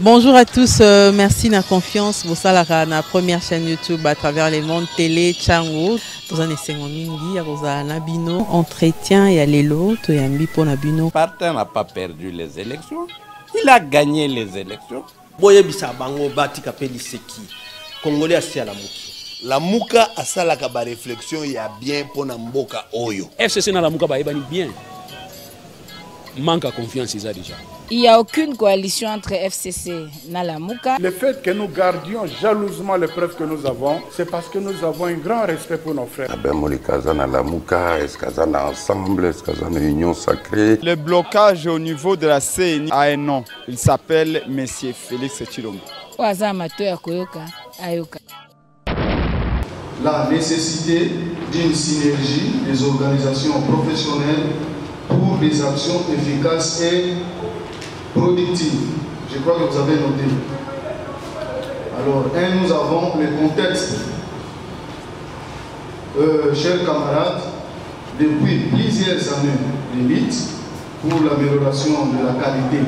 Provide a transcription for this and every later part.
Bonjour à tous, merci de la confiance. Vous savez, la première chaîne YouTube à travers les mondes télé, Tchango. Dans un essai mingi, à Nabino, entretien et à l'élo, to yambi pour Nabino. Partin n'a pas perdu les élections, il a gagné les élections. Boye bisa bango bati kapeli seki. Congolais asi à la muki. La muka asala kaba réflexion ya bien pour mboka oyo. FCC na la muka ba ebani bien. Manque à confiance déjà. Il n'y a aucune coalition entre FCC et Nalamuka. Le fait que nous gardions jalousement les preuves que nous avons, c'est parce que nous avons un grand respect pour nos frères. Ensemble, union sacrée. Le blocage au niveau de la CNI a un nom. Il s'appelle Monsieur Félix Tshilombo. La nécessité d'une synergie des organisations professionnelles pour des actions efficaces et productive. Je crois que vous avez noté. Alors, nous avons le contexte. Chers camarades, depuis plusieurs années de lutte pour l'amélioration de la qualité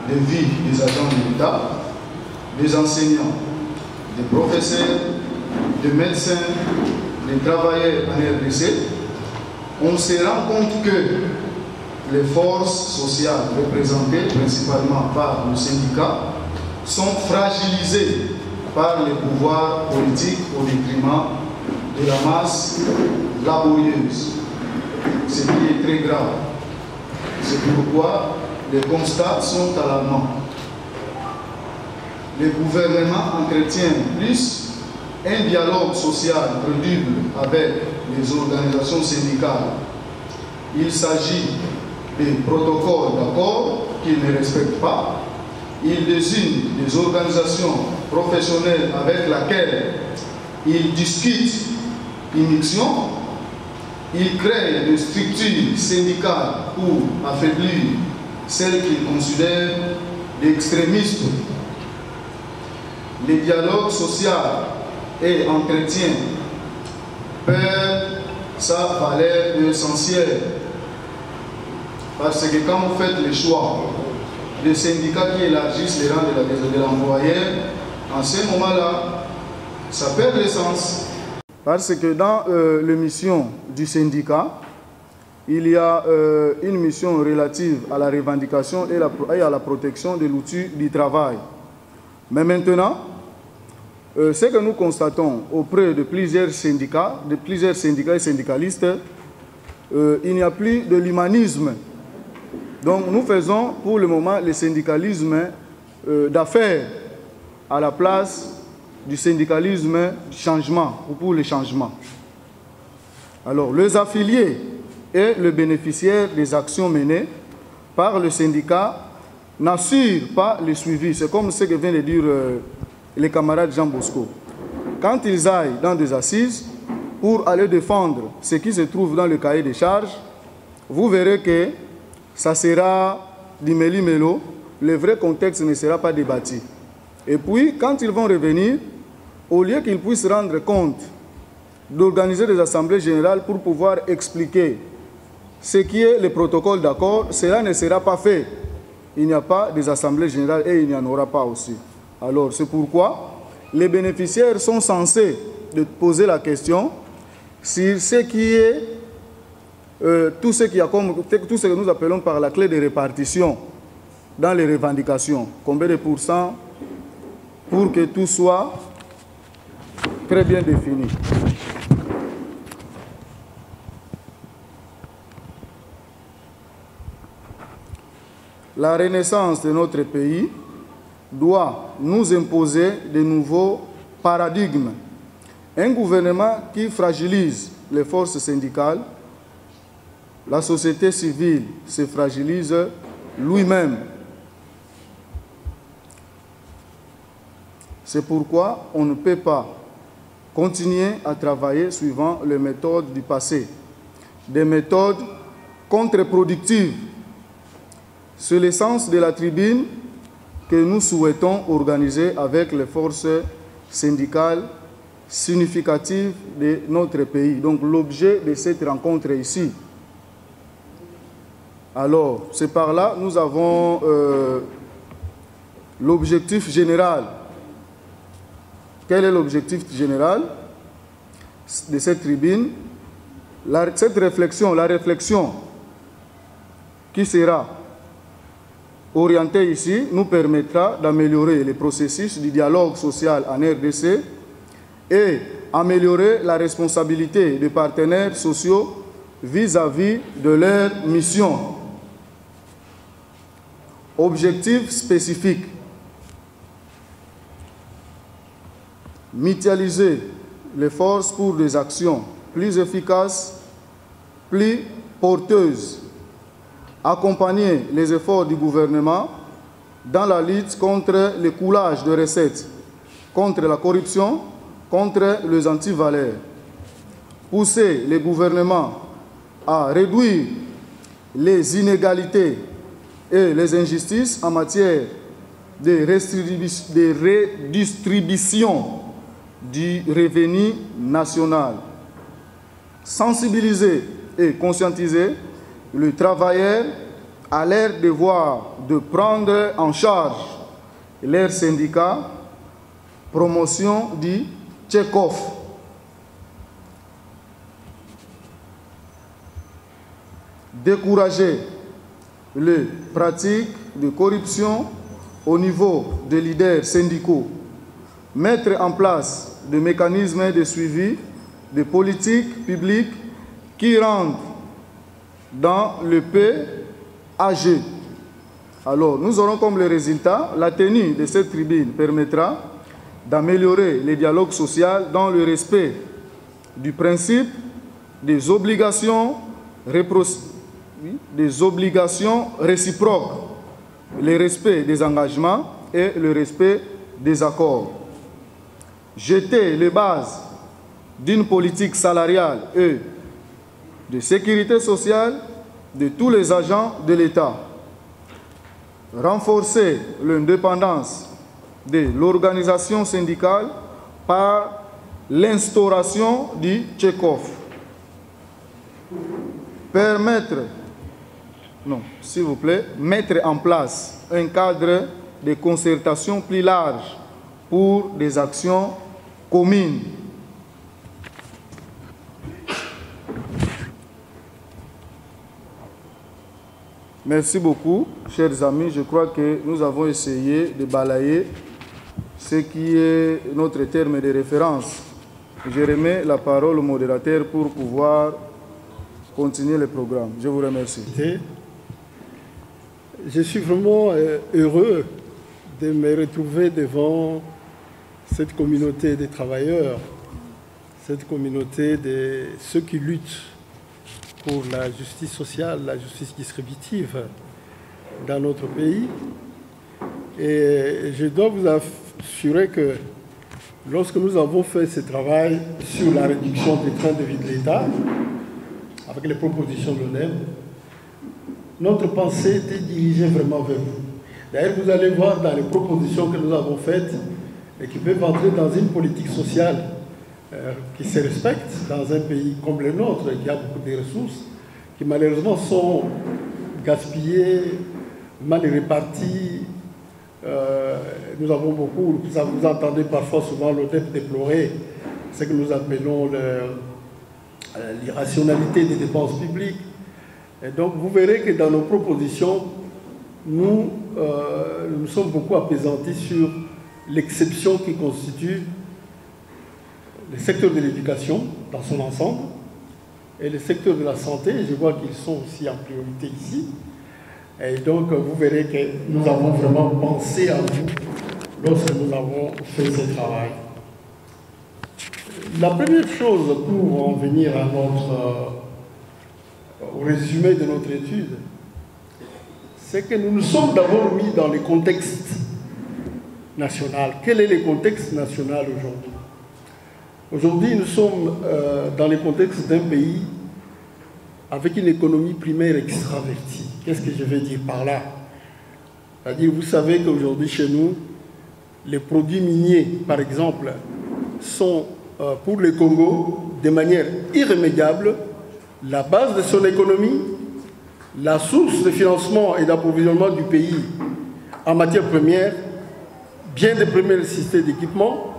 de vie des agents de l'État, des enseignants, des professeurs, des médecins, des travailleurs en RDC, on se rend compte que les forces sociales représentées principalement par le syndicat sont fragilisées par les pouvoirs politiques au détriment de la masse laborieuse, ce qui est très grave. C'est pourquoi les constats sont alarmants. Le gouvernement entretient plus un dialogue social crédible avec les organisations syndicales. Il s'agit des protocoles d'accord qu'ils ne respectent pas. Ils désignent des organisations professionnelles avec lesquelles ils discutent immixtion. Ils créent des structures syndicales pour affaiblir celles qu'ils considèrent d'extrémistes. Les dialogues sociaux et entretien perdent sa valeur essentielle. Parce que quand vous faites le choix des syndicats qui élargissent les rangs de l'employeur, en ce moment-là, ça perd l'essence. Parce que dans les missions du syndicat, il y a une mission relative à la revendication et à la protection de l'outil du travail. Mais maintenant, ce que nous constatons auprès de plusieurs syndicats et syndicalistes, il n'y a plus de l'humanisme. Donc nous faisons pour le moment le syndicalisme d'affaires à la place du syndicalisme du changement ou pour le changement. Alors les affiliés et les bénéficiaires des actions menées par le syndicat n'assurent pas le suivi. C'est comme ce que vient de dire les camarades Jean Bosco. Quand ils aillent dans des assises pour aller défendre ce qui se trouve dans le cahier des charges, vous verrez que ça sera du méli-mélo, le vrai contexte ne sera pas débattu. Et puis, quand ils vont revenir, au lieu qu'ils puissent rendre compte d'organiser des assemblées générales pour pouvoir expliquer ce qui est le protocole d'accord, cela ne sera pas fait. Il n'y a pas des assemblées générales et il n'y en aura pas aussi. Alors, c'est pourquoi les bénéficiaires sont censés de poser la question sur ce qui est tout ce que nous appelons par la clé de répartition dans les revendications. Combien de pourcents pour que tout soit très bien défini. La renaissance de notre pays doit nous imposer de nouveaux paradigmes. Un gouvernement qui fragilise les forces syndicales, la société civile se fragilise lui-même. C'est pourquoi on ne peut pas continuer à travailler suivant les méthodes du passé, des méthodes contre-productives. C'est le sens de la tribune que nous souhaitons organiser avec les forces syndicales significatives de notre pays. Donc l'objet de cette rencontre ici. Alors, c'est par là nous avons l'objectif général. Quel est l'objectif général de cette tribune? Cette réflexion, la réflexion qui sera orientée ici, nous permettra d'améliorer les processus du dialogue social en RDC et améliorer la responsabilité des partenaires sociaux vis-à-vis de leur mission. Objectif spécifique: mutualiser les forces pour des actions plus efficaces, plus porteuses, accompagner les efforts du gouvernement dans la lutte contre le coulage de recettes, contre la corruption, contre les antivaleurs, pousser les gouvernements à réduire les inégalités et les injustices en matière de redistribution du revenu national, sensibiliser et conscientiser le travailleur à leur devoir de prendre en charge leurs syndicats, promotion du check-off. Décourager les pratiques de corruption au niveau des leaders syndicaux, mettre en place des mécanismes de suivi des politiques publiques qui rentrent dans le PAG. Alors, nous aurons comme le résultat, la tenue de cette tribune permettra d'améliorer les dialogues sociaux dans le respect du principe des obligations réciproques, le respect des engagements et le respect des accords. Jeter les bases d'une politique salariale et de sécurité sociale de tous les agents de l'État. Renforcer l'indépendance de l'organisation syndicale par l'instauration du check-off. Mettre en place un cadre de concertation plus large pour des actions communes. Merci beaucoup, chers amis. Je crois que nous avons essayé de balayer ce qui est notre terme de référence. Je remets la parole au modérateur pour pouvoir continuer le programme. Je vous remercie. Je suis vraiment heureux de me retrouver devant cette communauté des travailleurs, cette communauté de ceux qui luttent pour la justice sociale, la justice distributive dans notre pays. Et je dois vous assurer que lorsque nous avons fait ce travail sur la réduction des trains de vie de l'État, avec les propositions de l'ONEM, notre pensée était dirigée vraiment vers vous. D'ailleurs, vous allez voir dans les propositions que nous avons faites et qui peuvent entrer dans une politique sociale qui se respecte dans un pays comme le nôtre, qui a beaucoup de ressources, qui malheureusement sont gaspillées, mal réparties. Nous avons beaucoup, vous entendez parfois souvent l'ODEP déplorer ce que nous appelons l'irrationalité des dépenses publiques. Et donc vous verrez que dans nos propositions, nous sommes beaucoup apaisantis sur l'exception qui constitue le secteur de l'éducation dans son ensemble et le secteur de la santé. Je vois qu'ils sont aussi en priorité ici. Et donc vous verrez que nous avons vraiment pensé à vous lorsque nous avons fait ce travail. La première chose pour en venir à au résumé de notre étude, c'est que nous nous sommes d'abord mis dans le contexte national. Quel est le contexte national aujourd'hui? Aujourd'hui, nous sommes dans le contexte d'un pays avec une économie primaire extravertie. Qu'est-ce que je veux dire par là? C'est-à-dire, vous savez qu'aujourd'hui, chez nous, les produits miniers, par exemple, sont, pour le Congo, de manière irrémédiable, la base de son économie, la source de financement et d'approvisionnement du pays en matières premières bien des premières nécessités d'équipement,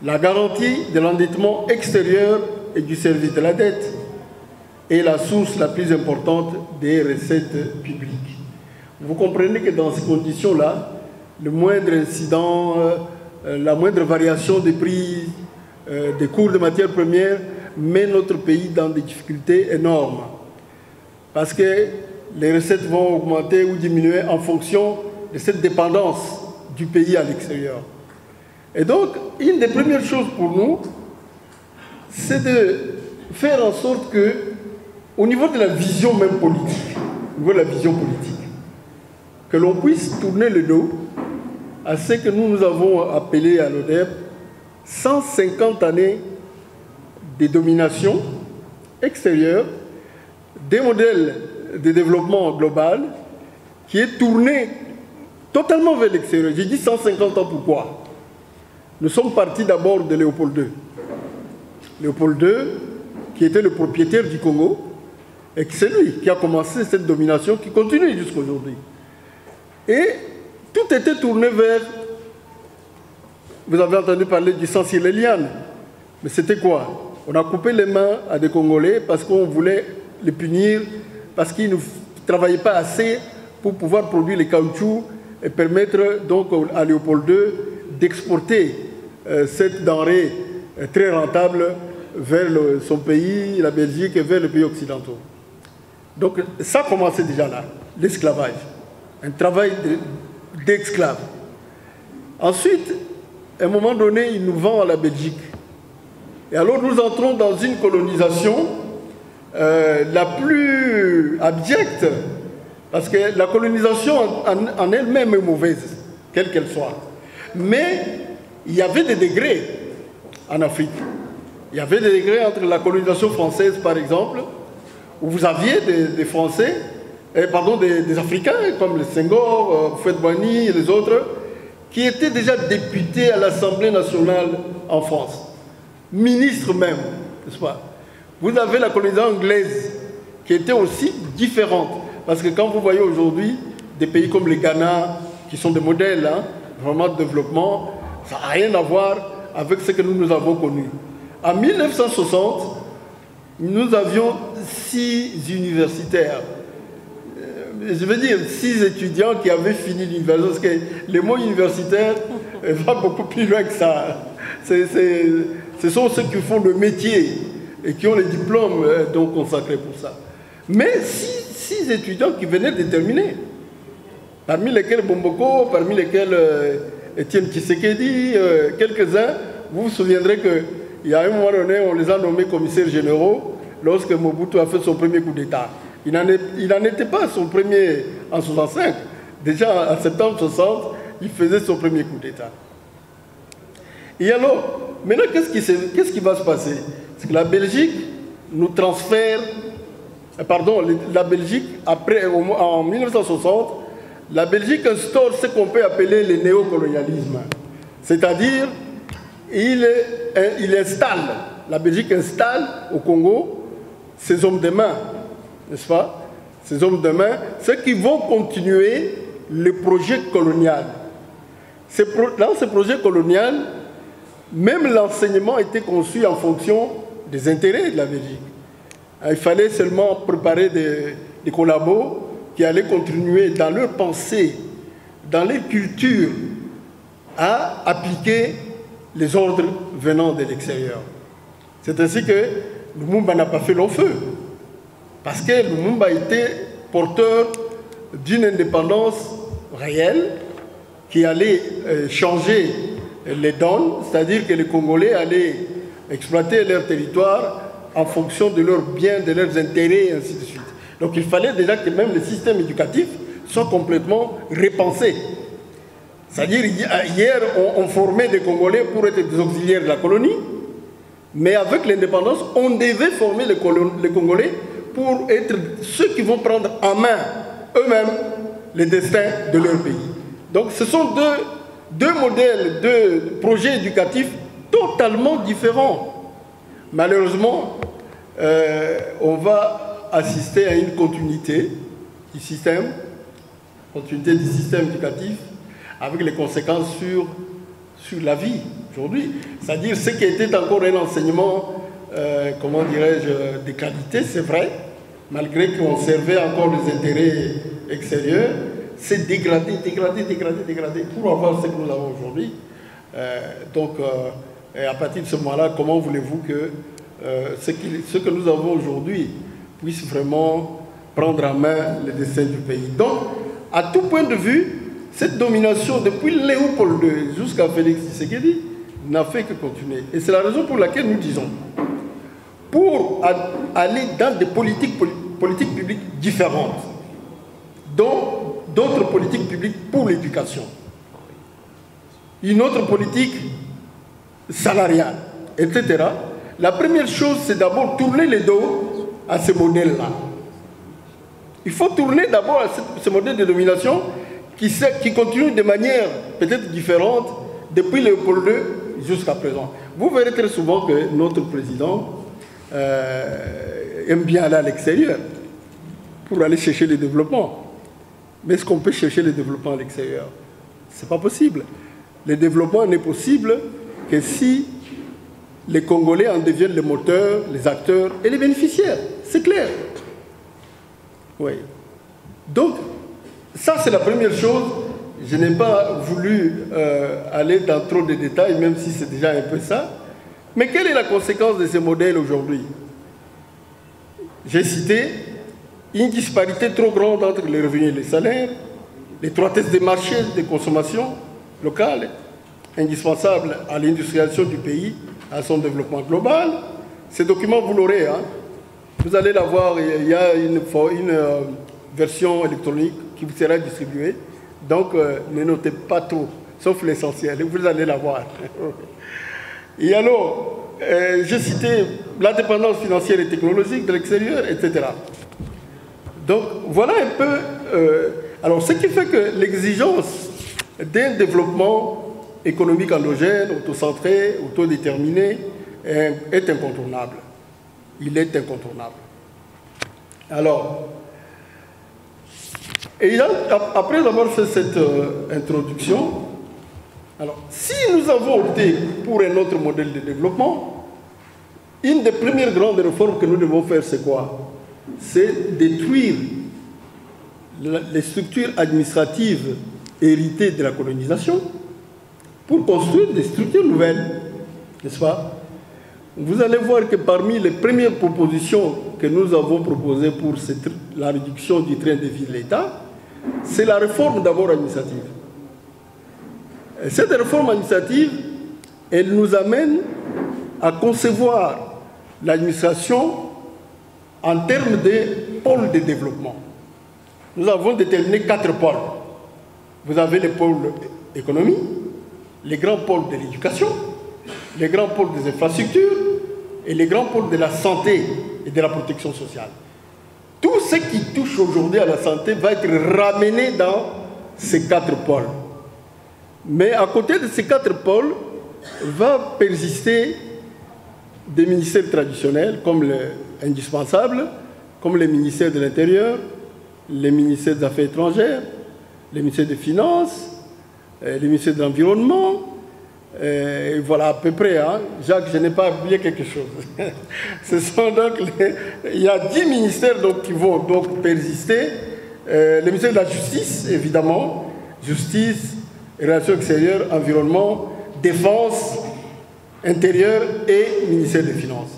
la garantie de l'endettement extérieur et du service de la dette, et la source la plus importante des recettes publiques. Vous comprenez que dans ces conditions-là, le moindre incident, la moindre variation des prix, des cours de matières premières met notre pays dans des difficultés énormes. Parce que les recettes vont augmenter ou diminuer en fonction de cette dépendance du pays à l'extérieur. Et donc, une des premières choses pour nous, c'est de faire en sorte que, au niveau de la vision même politique, au niveau de la vision politique, que l'on puisse tourner le dos à ce que nous avons appelé à l'ODEP 150 années de domination extérieure, des modèles de développement global qui est tourné totalement vers l'extérieur. J'ai dit 150 ans, pourquoi? Nous sommes partis d'abord de Léopold II. Léopold II, qui était le propriétaire du Congo, et c'est lui qui a commencé cette domination qui continue jusqu'à aujourd'hui. Et tout était tourné vers... Vous avez entendu parler du sang sur les lianes. Mais c'était quoi? On a coupé les mains à des Congolais parce qu'on voulait les punir, parce qu'ils ne travaillaient pas assez pour pouvoir produire les caoutchoucs et permettre donc à Léopold II d'exporter cette denrée très rentable vers son pays, la Belgique, et vers les pays occidentaux. Donc ça commençait déjà là, l'esclavage, un travail d'esclave. Ensuite, à un moment donné, il nous vend à la Belgique. Et alors nous entrons dans une colonisation la plus abjecte, parce que la colonisation en elle-même est mauvaise, quelle qu'elle soit. Mais il y avait des degrés en Afrique. Il y avait des degrés entre la colonisation française, par exemple, où vous aviez des Français, des Africains, comme le Senghor, Houphouët-Boigny et les autres, qui étaient déjà députés à l'Assemblée nationale en France. Ministres même, n'est-ce pas? Vous avez la colonisation anglaise, qui était aussi différente. Parce que quand vous voyez aujourd'hui des pays comme le Ghana, qui sont des modèles, hein, vraiment de développement, ça n'a rien à voir avec ce que nous avons connu. En 1960, nous avions 6 universitaires. Je veux dire 6 étudiants qui avaient fini l'université, parce que le mot universitaire va beaucoup plus loin que ça. Ce sont ceux qui font le métier et qui ont les diplômes donc consacrés pour ça. Mais 6 étudiants qui venaient de terminer, parmi lesquels Bomboko, parmi lesquels Étienne Tshisekedi, quelques-uns. Vous vous souviendrez qu'il y a un moment donné, on les a nommés commissaires généraux lorsque Mobutu a fait son premier coup d'État. Il n'en était pas son premier en 65. Déjà en septembre 60, il faisait son premier coup d'État. Et alors, maintenant, qu'est-ce qui va se passer? C'est que la Belgique nous transfère... Pardon, la Belgique, après, en 1960, la Belgique instaure ce qu'on peut appeler le néocolonialisme. C'est-à-dire, il installe, la Belgique installe au Congo ses hommes de main, n'est-ce pas? Ces hommes de main, ceux qui vont continuer le projet colonial. Dans ce projet colonial, même l'enseignement était conçu en fonction des intérêts de la Belgique. Il fallait seulement préparer des collabos qui allaient continuer dans leur pensée, dans leur culture, à appliquer les ordres venant de l'extérieur. C'est ainsi que Lumumba n'a pas fait long feu. Parce que Lumumba était porteur d'une indépendance réelle qui allait changer les donnes, c'est-à-dire que les Congolais allaient exploiter leur territoire en fonction de leurs biens, de leurs intérêts, et ainsi de suite. Donc il fallait déjà que même le système éducatif soit complètement repensé. C'est-à-dire, hier, on formait des Congolais pour être des auxiliaires de la colonie, mais avec l'indépendance, on devait former les Congolais pour être ceux qui vont prendre en main eux-mêmes les destins de leur pays. Donc ce sont deux modèles de projets éducatifs totalement différents. Malheureusement, on va assister à une continuité du système éducatif, avec les conséquences sur la vie aujourd'hui. C'est-à-dire ce qui était encore un enseignement, comment dirais-je, de qualité, c'est vrai, malgré qu'on servait encore les intérêts extérieurs, c'est dégradé pour avoir ce que nous avons aujourd'hui. Et à partir de ce moment-là, comment voulez-vous que ce que nous avons aujourd'hui puisse vraiment prendre en main le destin du pays? Donc, à tout point de vue, cette domination, depuis Léopold II jusqu'à Félix Tshisekedi, n'a fait que continuer. Et c'est la raison pour laquelle nous disons, pour aller dans des politiques publiques différentes, dont d'autres politiques publiques pour l'éducation, une autre politique salariale, etc. La première chose, c'est d'abord tourner le dos à ce modèle-là. Il faut tourner d'abord à ce modèle de domination qui continue de manière peut-être différente depuis Léopold II jusqu'à présent. Vous verrez très souvent que notre président aime bien aller à l'extérieur pour aller chercher le développement. Mais est-ce qu'on peut chercher le développement à l'extérieur? Ce n'est pas possible. Le développement n'est possible que si les Congolais en deviennent les moteurs, les acteurs et les bénéficiaires. C'est clair. Oui. Donc, ça c'est la première chose. Je n'ai pas voulu aller dans trop de détails, même si c'est déjà un peu ça. Mais quelle est la conséquence de ces modèles aujourd'hui? J'ai cité une disparité trop grande entre les revenus et les salaires, l'étroitesse des marchés de consommation locale, indispensable à l'industrialisation du pays, à son développement global. Ces documents, vous l'aurez, hein? Vous allez l'avoir, il y a une version électronique qui vous sera distribuée. Donc, ne notez pas tout, sauf l'essentiel, vous allez l'avoir. Et alors, j'ai cité l'indépendance financière et technologique de l'extérieur, etc. Donc, voilà un peu... alors, ce qui fait que l'exigence d'un développement économique endogène, autocentré, autodéterminé, est incontournable. Il est incontournable. Alors, après avoir fait cette introduction, alors, si nous avons opté pour un autre modèle de développement, une des premières grandes réformes que nous devons faire, c'est quoi? C'est détruire les structures administratives héritées de la colonisation pour construire des structures nouvelles, n'est-ce pas? Vous allez voir que parmi les premières propositions que nous avons proposées pour la réduction du train de vie de l'État, c'est la réforme d'abord administrative. Et cette réforme administrative, elle nous amène à concevoir l'administration en termes de pôles de développement. Nous avons déterminé 4 pôles. Vous avez les pôles économie, les grands pôles de l'éducation, les grands pôles des infrastructures et les grands pôles de la santé et de la protection sociale. Tout ce qui touche aujourd'hui à la santé va être ramené dans ces 4 pôles. Mais à côté de ces 4 pôles, va persister des ministères traditionnels comme indispensables, comme les ministères de l'Intérieur, les ministères des Affaires étrangères, les ministères des Finances, les ministères de l'Environnement, et voilà à peu près, hein. Jacques, je n'ai pas oublié quelque chose. Ce sont donc il y a 10 ministères donc, qui vont donc persister. Le ministère de la Justice, évidemment, Justice, Relations extérieures, Environnement, Défense, Intérieur et ministère des Finances.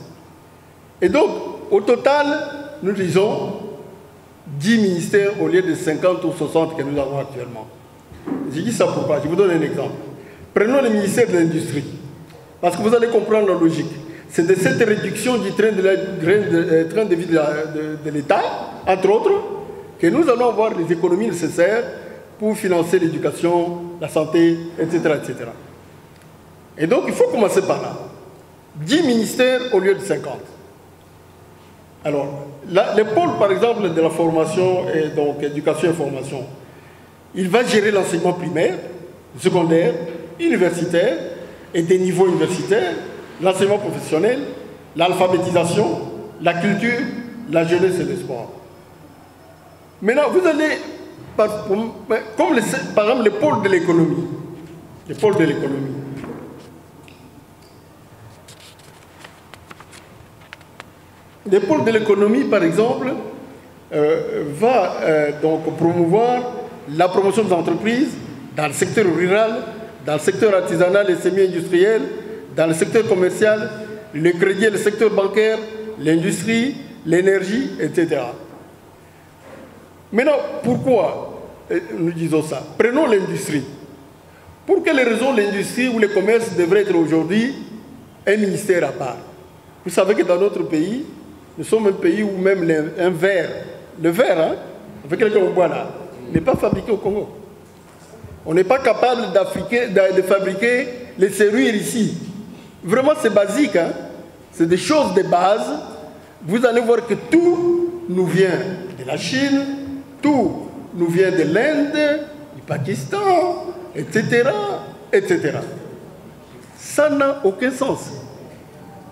Et donc, au total, nous disons 10 ministères au lieu de 50 ou 60 que nous avons actuellement. Je dis ça pourquoi? Je vous donne un exemple. Prenons le ministère de l'Industrie, parce que vous allez comprendre la logique. C'est de cette réduction du train de vie de l'État, entre autres, que nous allons avoir les économies nécessaires pour financer l'éducation, la santé, etc., etc. Et donc, il faut commencer par là. 10 ministères au lieu de 50. Alors, le pôle, par exemple, de la formation, et donc éducation et formation, il va gérer l'enseignement primaire, secondaire, universitaire et des niveaux universitaires, l'enseignement professionnel, l'alphabétisation, la culture, la jeunesse et le sport. Maintenant, vous allez comme par exemple les pôles de l'économie. Les pôles de l'économie. Les pôles de l'économie, par exemple, va donc promouvoir la promotion des entreprises dans le secteur rural, dans le secteur artisanal et semi-industriel, dans le secteur commercial, le crédit et le secteur bancaire, l'industrie, l'énergie, etc. Maintenant, pourquoi nous disons ça? Prenons l'industrie. Pour quelles raisons l'industrie ou le commerce devrait être aujourd'hui un ministère à part? Vous savez que dans notre pays, nous sommes un pays où même un verre, le verre, hein, avec lequel on boit là, n'est pas fabriqué au Congo. On n'est pas capable de fabriquer les serrures ici. Vraiment, c'est basique. Hein? C'est des choses de base. Vous allez voir que tout nous vient de la Chine, tout nous vient de l'Inde, du Pakistan, etc., etc. Ça n'a aucun sens.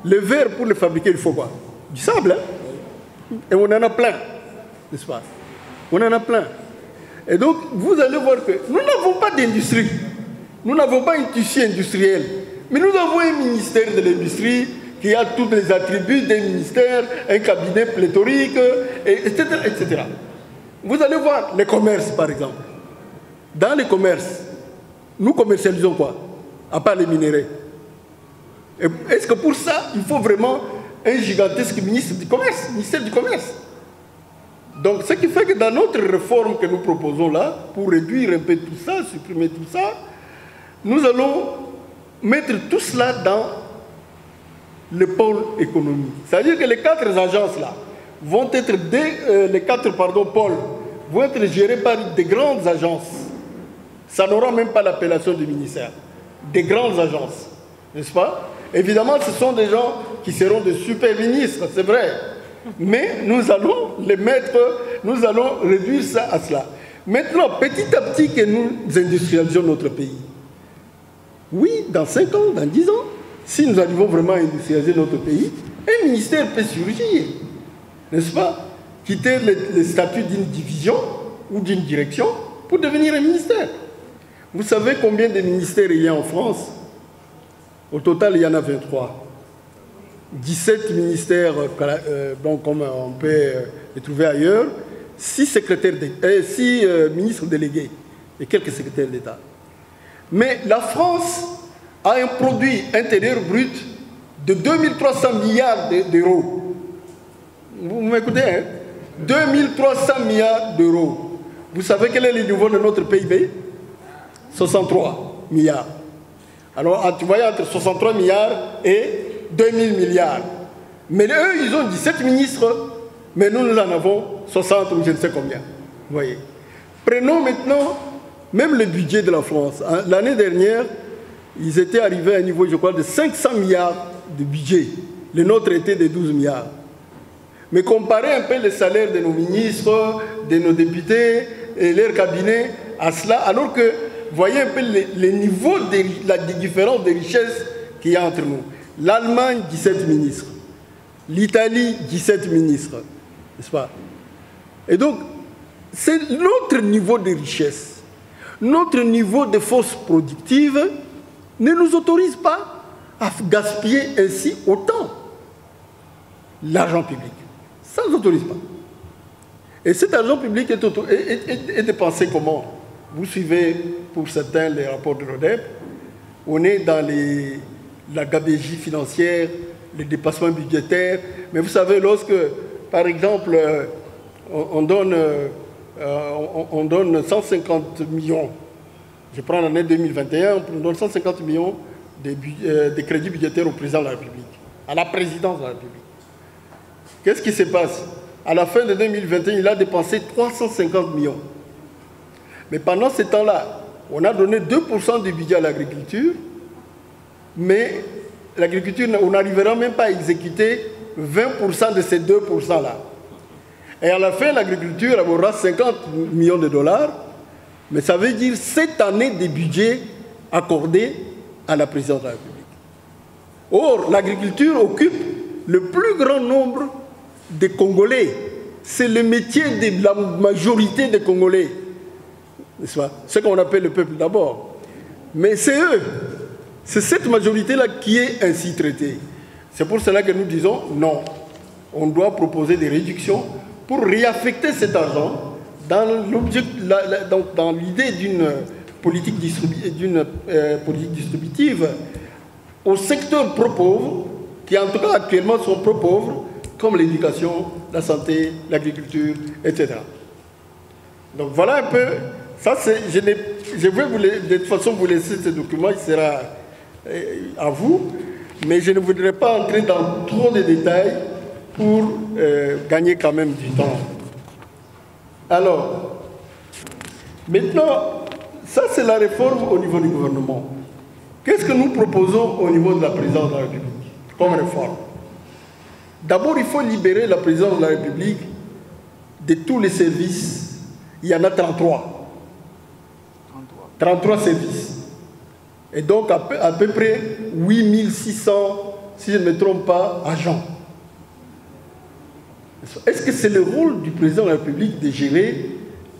Le verre, pour le fabriquer, il faut quoi? Du sable. Hein? Et on en a plein, n'est-ce pas? On en a plein. Et donc, vous allez voir que nous n'avons pas d'industrie. Nous n'avons pas une tissu industriel. Mais nous avons un ministère de l'industrie qui a tous les attributs d'un ministère, un cabinet pléthorique, etc., etc. Vous allez voir les commerces, par exemple. Dans les commerces, nous commercialisons quoi? À part les minéraux. Est-ce que pour ça, il faut vraiment un gigantesque ministère du commerce? Donc, ce qui fait que dans notre réforme que nous proposons là, pour réduire un peu tout ça, supprimer tout ça, nous allons mettre tout cela dans le pôle économique. C'est-à-dire que les 4 agences là vont être, les 4 pôles vont être gérés par des grandes agences. Ça n'aura même pas l'appellation du ministère. Des grandes agences, n'est-ce pas? Évidemment, ce sont des gens qui seront des super ministres, c'est vrai. Mais nous allons les mettre, nous allons réduire ça à cela. Maintenant, petit à petit que nous industrialisons notre pays. Oui, dans 5 ans, dans 10 ans, si nous arrivons vraiment à industrialiser notre pays, un ministère peut surgir, n'est-ce pas? Quitter le statut d'une division ou d'une direction pour devenir un ministère. Vous savez combien de ministères il y a en France? Au total, il y en a 23. 17 ministères, donc comme on peut les trouver ailleurs, 6 ministres délégués et quelques secrétaires d'État. Mais la France a un produit intérieur brut de 2300 milliards d'euros. Vous m'écoutez, hein? 2300 milliards d'euros. Vous savez quel est le niveau de notre PIB? 63 milliards. Alors, tu vois, entre 63 milliards et 2000 milliards. Mais eux, ils ont 17 ministres, mais nous, nous en avons 60 ou je ne sais combien. Vous voyez. Prenons maintenant même le budget de la France. L'année dernière, ils étaient arrivés à un niveau, je crois, de 500 milliards de budget. Le nôtre était de 12 milliards. Mais comparez un peu les salaires de nos ministres, de nos députés et leurs cabinets à cela, alors que, voyez un peu les niveaux de différence de richesse qu'il y a entre nous. L'Allemagne, 17 ministres. L'Italie, 17 ministres. N'est-ce pas? Et donc, c'est notre niveau de richesse, notre niveau de force productive ne nous autorise pas à gaspiller ainsi autant l'argent public. Ça ne nous autorise pas. Et cet argent public est dépensé comment? Vous suivez, pour certains, les rapports de l'ODEP. On est dans la gabegie financière, les dépassements budgétaires. Mais vous savez, lorsque, par exemple, on donne 150 millions, je prends l'année 2021, on donne 150 millions de crédits budgétaires au président de la République, à la présidence de la République. Qu'est-ce qui se passe? À la fin de 2021, il a dépensé 350 millions. Mais pendant ce temps-là, on a donné 2% du budget à l'agriculture, mais l'agriculture, on n'arrivera même pas à exécuter 20% de ces 2%-là. Et à la fin, l'agriculture aura 50 millions de dollars, mais ça veut dire 7 années de budget accordé à la présidence de la République. Or, l'agriculture occupe le plus grand nombre de Congolais. C'est le métier de la majorité des Congolais. n'est-ce pas? Ce qu'on appelle le peuple d'abord. Mais c'est eux, c'est cette majorité-là qui est ainsi traitée. C'est pour cela que nous disons non. On doit proposer des réductions pour réaffecter cet argent dans l'idée d'une politique distributive aux secteurs pro-pauvres, qui en tout cas actuellement sont pro-pauvres, comme l'éducation, la santé, l'agriculture, etc. Donc voilà un peu, ça je vais de toute façon vous laisser ce document, il sera à vous, mais je ne voudrais pas entrer dans trop de détails pour gagner quand même du temps. Alors, maintenant, ça c'est la réforme au niveau du gouvernement. Qu'est-ce que nous proposons au niveau de la présidence de la République comme réforme? D'abord, il faut libérer la présidence de la République de tous les services. Il y en a 33. 33 services. Et donc, à peu près 8600, si je ne me trompe pas, agents. Est-ce que c'est le rôle du président de la République de gérer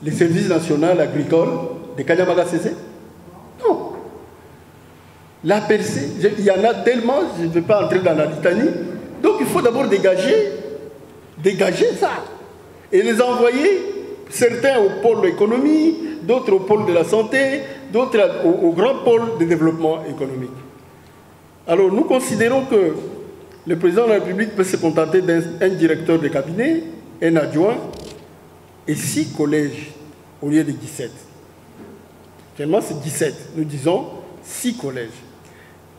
les services nationaux agricoles de Kanyamaga Cécé? Non. La percée, il y en a tellement, je ne vais pas entrer dans la litanie. Donc il faut d'abord dégager ça. Et les envoyer, certains au pôle de l'économie, d'autres au pôle de la santé, d'autres au grand pôle de développement économique. Alors nous considérons que le président de la République peut se contenter d'un directeur de cabinet, un adjoint et 6 collèges au lieu de 17. Actuellement c'est 17, nous disons 6 collèges.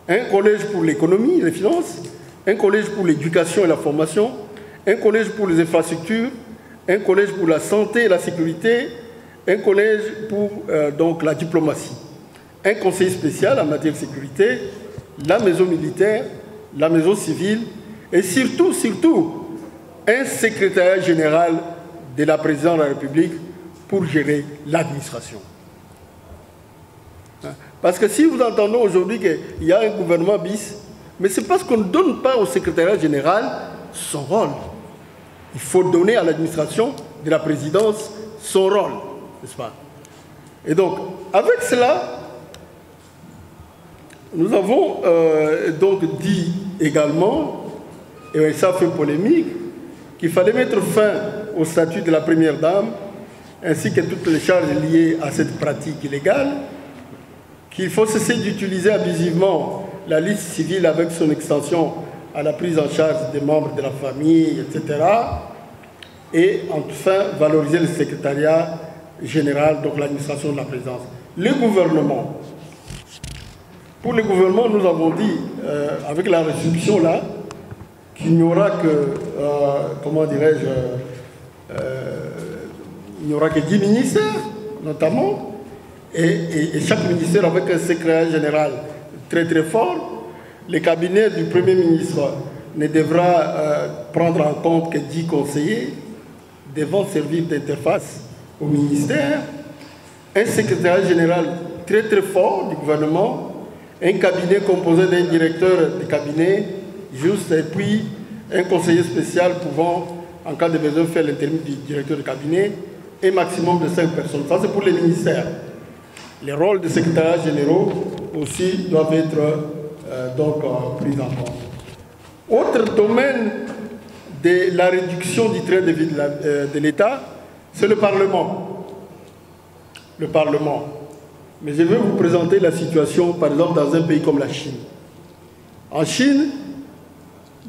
Un collège pour l'économie et les finances, un collège pour l'éducation et la formation, un collège pour les infrastructures, un collège pour la santé et la sécurité, un collège pour donc la diplomatie, un conseiller spécial en matière de sécurité, la maison militaire, la maison civile et surtout, un secrétariat général de la présidence de la République pour gérer l'administration. Parce que si vous entendez aujourd'hui qu'il y a un gouvernement bis, mais c'est parce qu'on ne donne pas au secrétariat général son rôle. Il faut donner à l'administration de la présidence son rôle, n'est-ce pas? Et donc, avec cela, nous avons donc dit également, et ça fait polémique, qu'il fallait mettre fin au statut de la première dame, ainsi que toutes les charges liées à cette pratique illégale, qu'il faut cesser d'utiliser abusivement la liste civile avec son extension à la prise en charge des membres de la famille, etc. Et enfin, valoriser le secrétariat général, donc l'administration de la présidence. Le gouvernement. Pour le gouvernement, nous avons dit, avec la restriction là, qu'il n'y aura que, comment dirais-je, il n'y aura que 10 ministères, notamment, et chaque ministère avec un secrétaire général très très fort. Le cabinet du Premier ministre ne devra prendre en compte que 10 conseillers devant servir d'interface au ministère, un secrétaire général très très fort du gouvernement, un cabinet composé d'un directeur de cabinet juste, et puis un conseiller spécial pouvant, en cas de besoin, faire l'intérim du directeur de cabinet, et maximum de 5 personnes. Ça, c'est pour les ministères. Les rôles des secrétariats généraux aussi doivent être pris en compte. Autre domaine de la réduction du train de vie de l'État, c'est le Parlement. Le Parlement. Mais je vais vous présenter la situation, par exemple, dans un pays comme la Chine. En Chine,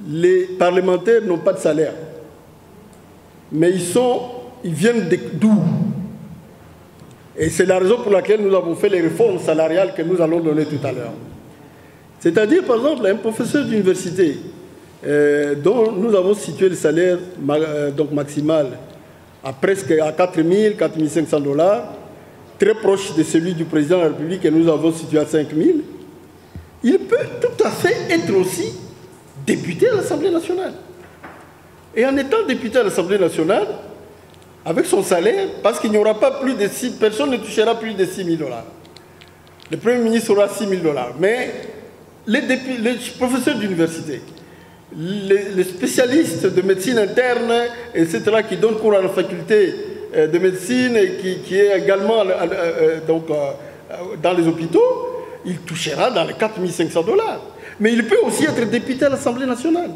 les parlementaires n'ont pas de salaire. Mais ils viennent d'où? Et c'est la raison pour laquelle nous avons fait les réformes salariales que nous allons donner tout à l'heure. C'est-à-dire, par exemple, un professeur d'université dont nous avons situé le salaire maximal à presque à 4 000, 4 500 $, très proche de celui du président de la République que nous avons situé à 5 000, il peut tout à fait être aussi député à l'Assemblée nationale. Et en étant député à l'Assemblée nationale, avec son salaire, parce qu'il n'y aura pas plus de 6, personne ne touchera plus de 6 000 $. Le Premier ministre aura 6 000 $. Mais les professeurs d'université, les spécialistes de médecine interne, etc., qui donnent cours à la faculté de médecine et qui est également dans les hôpitaux, il touchera dans les 4 500 $. Mais il peut aussi être député à l'Assemblée nationale.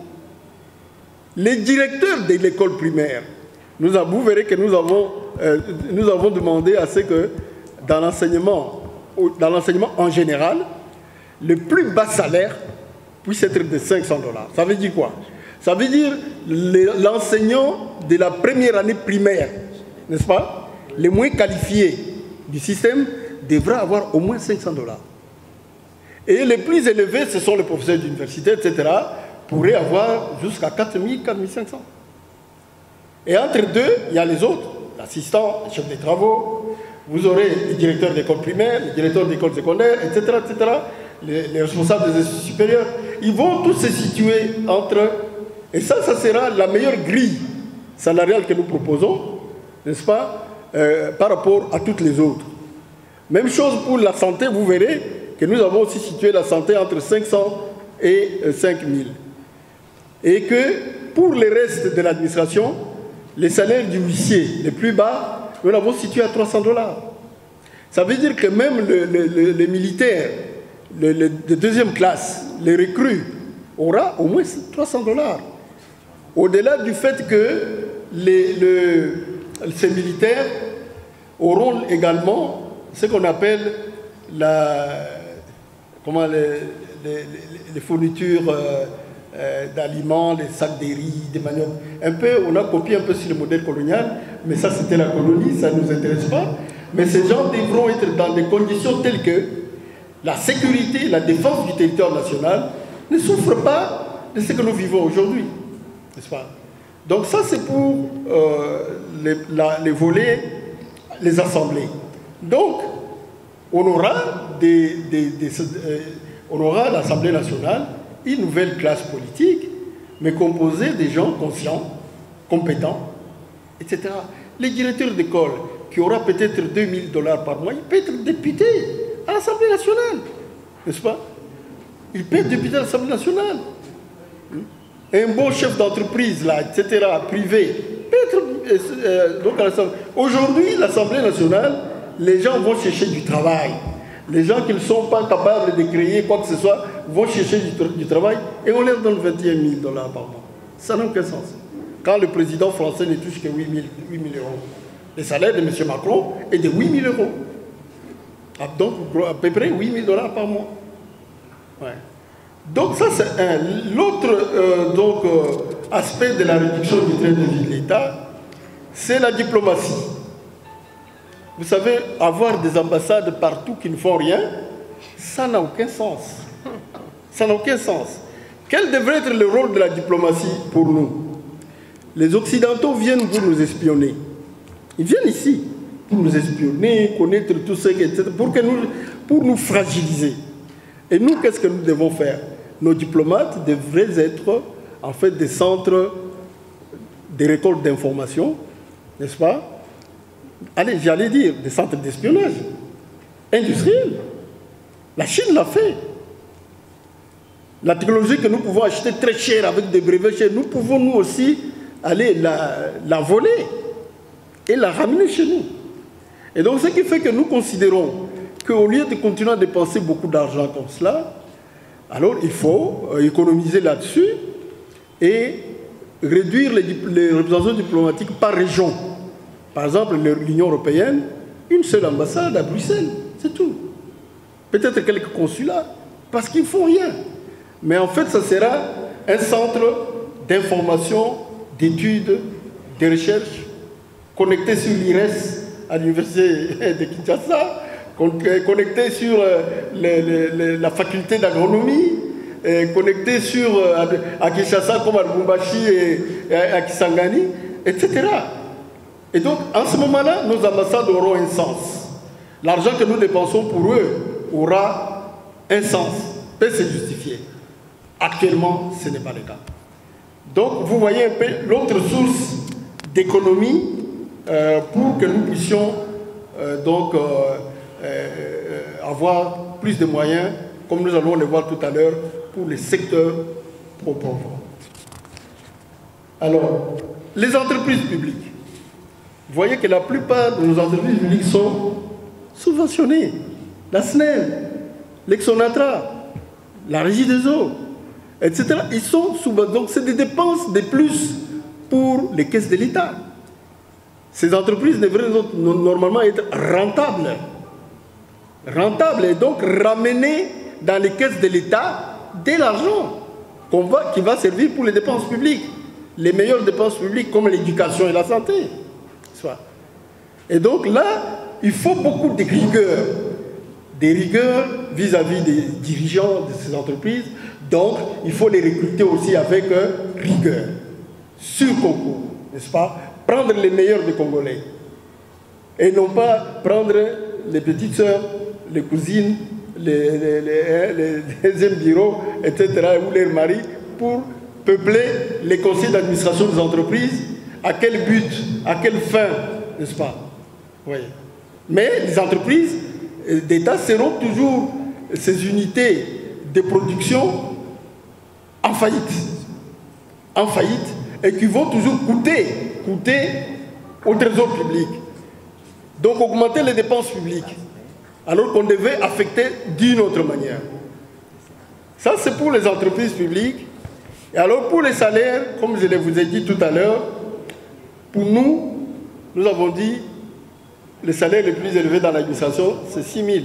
Les directeurs de l'école primaire, vous verrez que nous avons demandé à ce que dans l'enseignement en général, le plus bas salaire puisse être de 500 $. Ça veut dire quoi? Ça veut dire l'enseignant de la première année primaire, n'est-ce pas? Les moins qualifiés du système devra avoir au moins 500 $. Et les plus élevés, ce sont les professeurs d'université, etc., pourraient avoir jusqu'à 4 000, 4 500. Et entre deux, il y a les autres, l'assistant, le chef des travaux, vous aurez les directeurs d'école primaire, les directeurs d'école secondaire, etc., etc., les responsables des instituts supérieurs. Ils vont tous se situer entre eux. Et ça sera la meilleure grille salariale que nous proposons, n'est-ce pas, par rapport à toutes les autres. Même chose pour la santé, vous verrez que nous avons aussi situé la santé entre 500 et 5000. Et que pour le reste de l'administration, les salaires du huissier les plus bas, nous l'avons situé à 300 $. Ça veut dire que même les militaires de deuxième classe, les recrues, aura au moins 300 $. Au-delà du fait que ces militaires auront également ce qu'on appelle les fournitures d'aliments, les sacs de riz, des maniocs. On a copié un peu sur le modèle colonial, mais ça c'était la colonie, ça ne nous intéresse pas. Mais ces gens devront être dans des conditions telles que la sécurité, la défense du territoire national ne souffrent pas de ce que nous vivons aujourd'hui. N'est-ce pas? Donc ça c'est pour les volets, les assemblées. Donc on aura l'Assemblée nationale, une nouvelle classe politique, mais composée de gens conscients, compétents, etc. Les directeurs d'école, qui aura peut-être 2 000 $ par mois, il peut être député à l'Assemblée nationale, n'est-ce pas? Il peut être député à l'Assemblée nationale. Un bon chef d'entreprise, là, etc., privé, peut être donc à l'Assemblée. Aujourd'hui, l'Assemblée nationale, les gens vont chercher du travail. Les gens qui ne sont pas capables de créer quoi que ce soit vont chercher du travail et on leur donne 21 000 $ par mois. Ça n'a aucun sens. Quand le président français ne touche que 8 000 €. Le salaire de M. Macron est de 8 000 €. Donc à peu près 8 000 $ par mois. Ouais. Donc ça c'est un. L'autre aspect de la réduction du train de vie de l'État, c'est la diplomatie. Vous savez, avoir des ambassades partout qui ne font rien, ça n'a aucun sens. Ça n'a aucun sens. Quel devrait être le rôle de la diplomatie pour nous? Les Occidentaux viennent pour nous espionner. Ils viennent ici pour nous espionner, connaître tout ce qui est, etc., pour nous fragiliser. Et nous, qu'est-ce que nous devons faire? Nos diplomates devraient être en fait des centres de récolte d'informations, n'est-ce pas? Allez, j'allais dire des centres d'espionnage industriels. La Chine l'a fait. La technologie que nous pouvons acheter très chère avec des brevets chers, nous pouvons nous aussi aller la voler et la ramener chez nous. Et donc ce qui fait que nous considérons qu'au lieu de continuer à dépenser beaucoup d'argent comme cela, alors il faut économiser là-dessus et réduire les représentations diplomatiques par région. Par exemple, l'Union européenne, une seule ambassade à Bruxelles, c'est tout. Peut-être quelques consulats, parce qu'ils ne font rien. Mais en fait, ça sera un centre d'information, d'études, de recherche, connecté sur l'IRES à l'université de Kinshasa, connecté sur la faculté d'agronomie, connecté sur à Kinshasa comme à Lubumbashi et à Kisangani, etc. Et donc, en ce moment-là, nos ambassades auront un sens. L'argent que nous dépensons pour eux aura un sens, peut se justifier. Actuellement, ce n'est pas le cas. Donc, vous voyez un peu l'autre source d'économie pour que nous puissions avoir plus de moyens, comme nous allons le voir tout à l'heure, pour les secteurs proprement. Alors, les entreprises publiques. Vous voyez que la plupart de nos entreprises publiques sont subventionnées. La SNEL, l'Exonatra, la Régie des eaux, etc. Ils sont subventionnés. Donc c'est des dépenses de plus pour les caisses de l'État. Ces entreprises devraient normalement être rentables. Rentables et donc ramener dans les caisses de l'État de l'argent qui va servir pour les dépenses publiques. Les meilleures dépenses publiques comme l'éducation et la santé. Et donc là, il faut beaucoup de rigueur. Des rigueurs vis-à-vis des dirigeants de ces entreprises. Donc, il faut les recruter aussi avec rigueur. Sur concours, n'est-ce pas? Prendre les meilleurs des Congolais. Et non pas prendre les petites sœurs, les cousines, les deuxièmes bureaux, etc., ou leurs maris, pour peupler les conseils d'administration des entreprises. À quel but? À quelle fin? N'est-ce pas? Oui. Mais les entreprises d'État seront toujours ces unités de production en faillite, et qui vont toujours coûter au trésor public. Donc augmenter les dépenses publiques, alors qu'on devait affecter d'une autre manière. Ça, c'est pour les entreprises publiques. Et alors pour les salaires, comme je vous ai dit tout à l'heure, pour nous avons dit le salaire le plus élevé dans l'administration, c'est 6 000.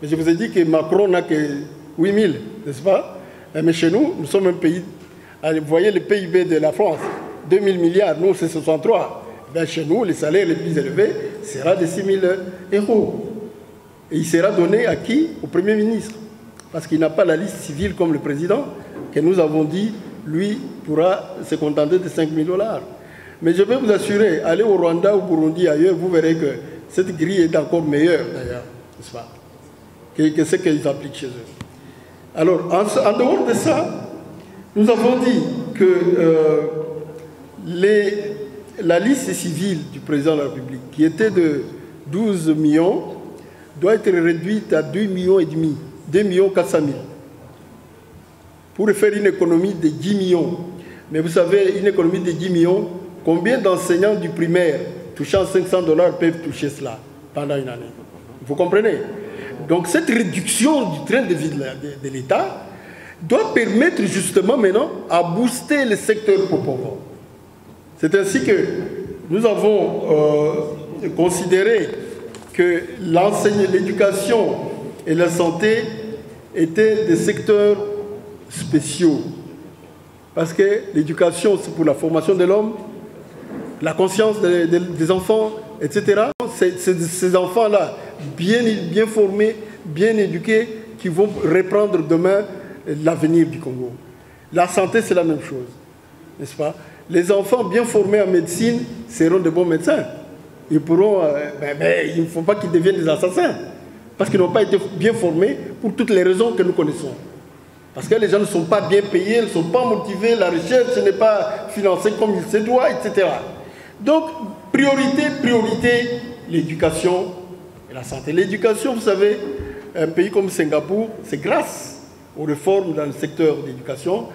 Mais je vous ai dit que Macron n'a que 8 000, n'est-ce pas? Mais chez nous, nous sommes un pays... Vous voyez le PIB de la France, 2 000 milliards, nous c'est 63. Ben chez nous, le salaire le plus élevé sera de 6 000 euros. Et il sera donné à qui? Au Premier ministre. Parce qu'il n'a pas la liste civile comme le président, que nous avons dit, lui pourra se contenter de 5 000 $. Mais je peux vous assurer, allez au Rwanda, au Burundi, ailleurs, vous verrez que cette grille est encore meilleure, d'ailleurs, n'est-ce pas, que ce qu'ils appliquent chez eux. Alors, en dehors de ça, nous avons dit que la liste civile du président de la République, qui était de 12 millions, doit être réduite à 2,5 millions, 2 400 000, pour faire une économie de 10 millions. Mais vous savez, une économie de 10 millions, combien d'enseignants du primaire touchant 500 $ peuvent toucher cela pendant une année? Vous comprenez? Donc cette réduction du train de vie de l'État doit permettre justement maintenant à booster le secteur pauvre. C'est ainsi que nous avons considéré que l'éducation et la santé étaient des secteurs spéciaux. Parce que l'éducation, c'est pour la formation de l'homme, la conscience des enfants, etc. C'est ces enfants-là, bien formés, bien éduqués, qui vont reprendre demain l'avenir du Congo. La santé, c'est la même chose, n'est-ce pas? Les enfants bien formés en médecine seront de bons médecins. Ils pourront, il ne faut pas qu'ils deviennent des assassins, parce qu'ils n'ont pas été bien formés pour toutes les raisons que nous connaissons. Parce que les gens ne sont pas bien payés, ils ne sont pas motivés, la recherche n'est pas financée comme il se doit, etc. Donc, priorité, l'éducation et la santé. L'éducation, vous savez, un pays comme Singapour, c'est grâce aux réformes dans le secteur de l'éducation.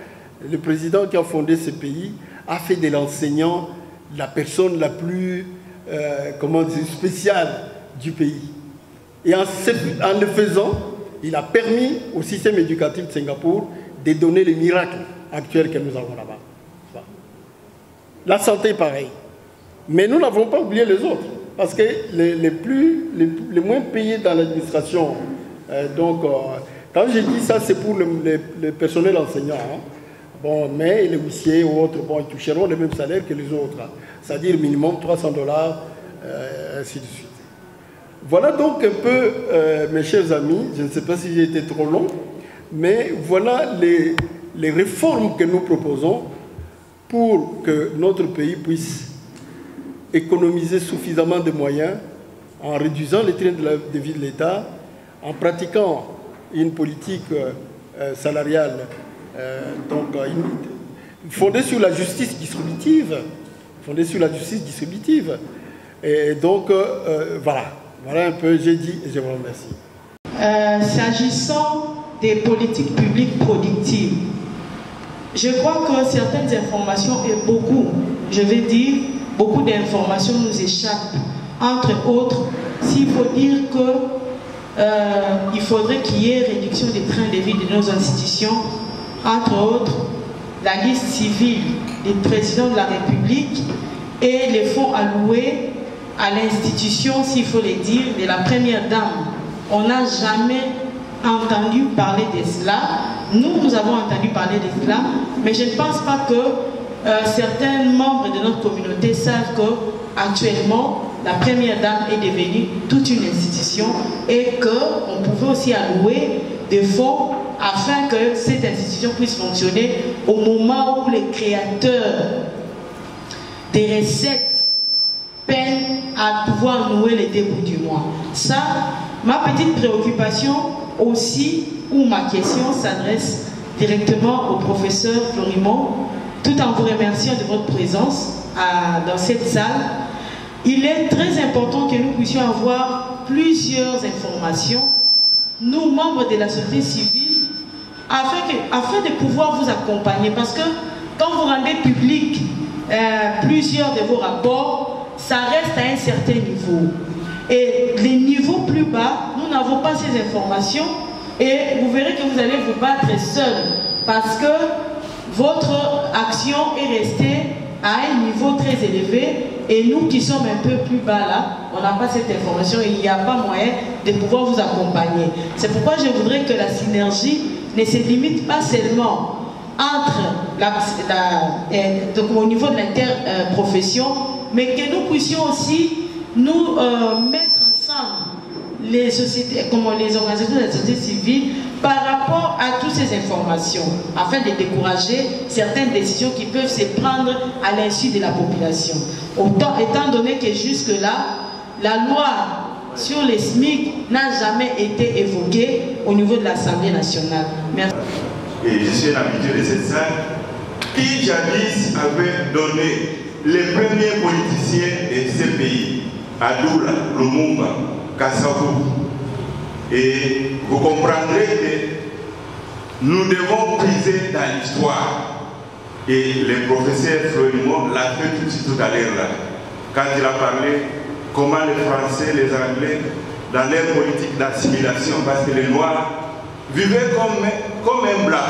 Le président qui a fondé ce pays a fait de l'enseignant la personne la plus spéciale du pays. Et en le faisant, il a permis au système éducatif de Singapour de donner les miracles actuels que nous avons là-bas. La santé, pareil. Mais nous n'avons pas oublié les autres. Parce que les moins payés dans l'administration, quand j'ai dit ça, c'est pour le personnel enseignant. Hein. Bon, mais les huissiers ou autres, bon, ils toucheront le même salaire que les autres. Hein. C'est-à-dire minimum 300 $, ainsi de suite. Voilà donc un peu, mes chers amis, je ne sais pas si j'ai été trop long, mais voilà les réformes que nous proposons pour que notre pays puisse économiser suffisamment de moyens en réduisant les trains de vie de l'État, en pratiquant une politique salariale fondée sur la justice distributive. Et donc, voilà un peu, j'ai dit et je vous remercie. S'agissant des politiques publiques productives, je crois que certaines informations et beaucoup, je vais dire, beaucoup d'informations nous échappent. Entre autres, s'il faut dire qu'il faudrait qu'il y ait réduction des trains de vie de nos institutions, entre autres, la liste civile des présidents de la République et les fonds alloués à l'institution, s'il faut le dire, de la première dame. On n'a jamais entendu parler de cela. Nous avons entendu parler de cela, mais je ne pense pas que certains membres de notre communauté savent qu'actuellement, la première dame est devenue toute une institution et qu'on pouvait aussi allouer des fonds afin que cette institution puisse fonctionner au moment où les créateurs des recettes peinent à pouvoir nouer les débuts du mois. Ça, ma petite préoccupation aussi, ou ma question s'adresse directement au professeur Florimond, tout en vous remerciant de votre présence dans cette salle. Il est très important que nous puissions avoir plusieurs informations, nous, membres de la société civile, afin de pouvoir vous accompagner. Parce que quand vous rendez public plusieurs de vos rapports, ça reste à un certain niveau. Et les niveaux plus bas, nous n'avons pas ces informations et vous verrez que vous allez vous battre seul parce que votre action est restée à un niveau très élevé et nous qui sommes un peu plus bas là, on n'a pas cette information et il n'y a pas moyen de pouvoir vous accompagner. C'est pourquoi je voudrais que la synergie ne se limite pas seulement entre donc au niveau de l'interprofession, mais que nous puissions aussi nous mettre ensemble les sociétés, comme les organisations de la société civile par rapport à toutes ces informations, afin de décourager certaines décisions qui peuvent se prendre à l'insu de la population. Étant donné que jusque-là, la loi sur les SMIC n'a jamais été évoquée au niveau de l'Assemblée nationale. Merci. Et je suis un habitué de cette salle qui jadis avait donné les premiers politiciens de ce pays, Adoula, Lumumba, Kassavou. Et vous comprendrez que nous devons puiser dans l'histoire. Et le professeur Florimond l'a fait tout à l'heure là, quand il a parlé comment les Français, les Anglais, dans leur politique d'assimilation, parce que les Noirs vivaient comme un blanc.